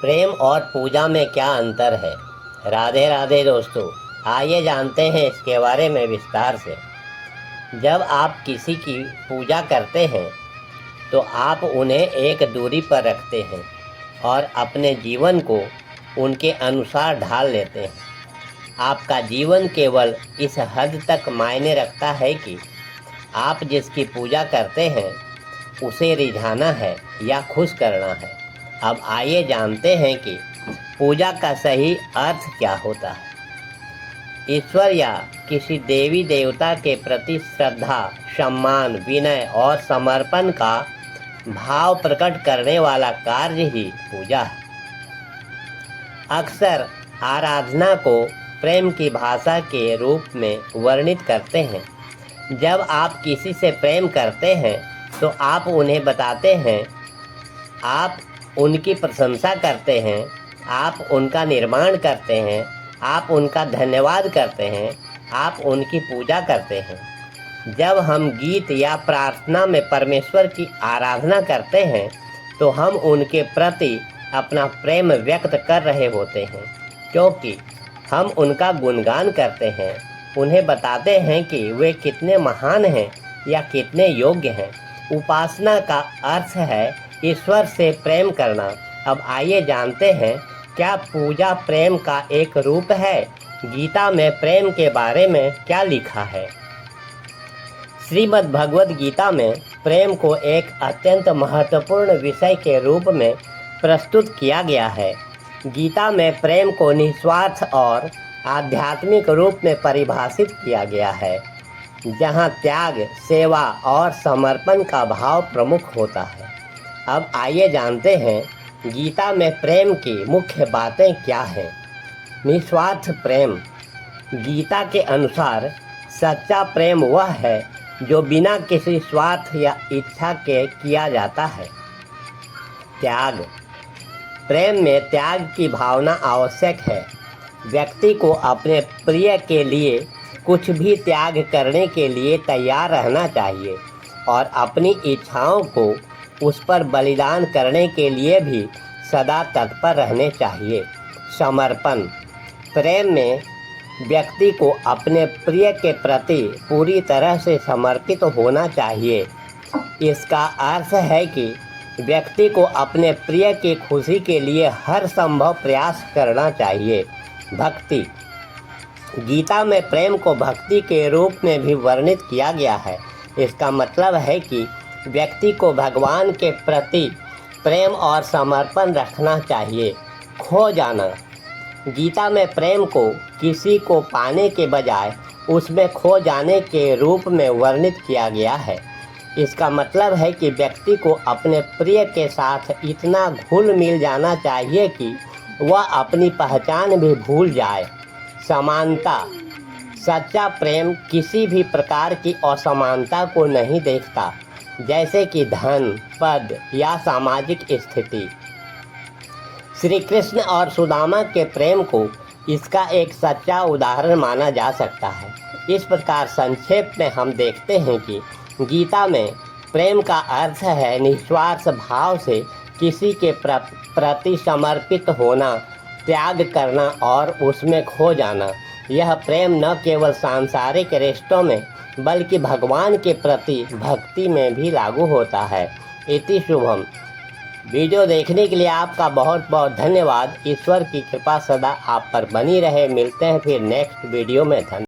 प्रेम और पूजा में क्या अंतर है। राधे राधे दोस्तों, आइए जानते हैं इसके बारे में विस्तार से। जब आप किसी की पूजा करते हैं तो आप उन्हें एक दूरी पर रखते हैं और अपने जीवन को उनके अनुसार ढाल लेते हैं। आपका जीवन केवल इस हद तक मायने रखता है कि आप जिसकी पूजा करते हैं उसे रिझाना है या खुश करना है। अब आइए जानते हैं कि पूजा का सही अर्थ क्या होता है। ईश्वर या किसी देवी देवता के प्रति श्रद्धा, सम्मान, विनय और समर्पण का भाव प्रकट करने वाला कार्य ही पूजा है। अक्सर आराधना को प्रेम की भाषा के रूप में वर्णित करते हैं। जब आप किसी से प्रेम करते हैं तो आप उन्हें बताते हैं, आप उनकी प्रशंसा करते हैं, आप उनका निर्माण करते हैं, आप उनका धन्यवाद करते हैं, आप उनकी पूजा करते हैं। जब हम गीत या प्रार्थना में परमेश्वर की आराधना करते हैं तो हम उनके प्रति अपना प्रेम व्यक्त कर रहे होते हैं, क्योंकि हम उनका गुणगान करते हैं, उन्हें बताते हैं कि वे कितने महान हैं या कितने योग्य हैं। उपासना का अर्थ है ईश्वर से प्रेम करना। अब आइए जानते हैं, क्या पूजा प्रेम का एक रूप है। गीता में प्रेम के बारे में क्या लिखा है। श्रीमद् भगवद गीता में प्रेम को एक अत्यंत महत्वपूर्ण विषय के रूप में प्रस्तुत किया गया है। गीता में प्रेम को निस्वार्थ और आध्यात्मिक रूप में परिभाषित किया गया है, जहाँ त्याग, सेवा और समर्पण का भाव प्रमुख होता है। अब आइए जानते हैं गीता में प्रेम की मुख्य बातें क्या हैं। निस्वार्थ प्रेम। गीता के अनुसार सच्चा प्रेम वह है जो बिना किसी स्वार्थ या इच्छा के किया जाता है। त्याग। प्रेम में त्याग की भावना आवश्यक है। व्यक्ति को अपने प्रिय के लिए कुछ भी त्याग करने के लिए तैयार रहना चाहिए और अपनी इच्छाओं को उस पर बलिदान करने के लिए भी सदा तत्पर रहने चाहिए। समर्पण। प्रेम में व्यक्ति को अपने प्रिय के प्रति पूरी तरह से समर्पित होना चाहिए। इसका अर्थ है कि व्यक्ति को अपने प्रिय की खुशी के लिए हर संभव प्रयास करना चाहिए। भक्ति। गीता में प्रेम को भक्ति के रूप में भी वर्णित किया गया है। इसका मतलब है कि व्यक्ति को भगवान के प्रति प्रेम और समर्पण रखना चाहिए। खो जाना। गीता में प्रेम को किसी को पाने के बजाय उसमें खो जाने के रूप में वर्णित किया गया है। इसका मतलब है कि व्यक्ति को अपने प्रिय के साथ इतना घुल मिल जाना चाहिए कि वह अपनी पहचान भी भूल जाए। समानता। सच्चा प्रेम किसी भी प्रकार की असमानता को नहीं देखता, जैसे कि धन, पद या सामाजिक स्थिति। श्री कृष्ण और सुदामा के प्रेम को इसका एक सच्चा उदाहरण माना जा सकता है। इस प्रकार संक्षेप में हम देखते हैं कि गीता में प्रेम का अर्थ है निस्वार्थ भाव से किसी के प्रति समर्पित होना, त्याग करना और उसमें खो जाना। यह प्रेम न केवल सांसारिक रिश्तों में बल्कि भगवान के प्रति भक्ति में भी लागू होता है। इति शुभम। वीडियो देखने के लिए आपका बहुत बहुत धन्यवाद। ईश्वर की कृपा सदा आप पर बनी रहे। मिलते हैं फिर नेक्स्ट वीडियो में। धन्यवाद।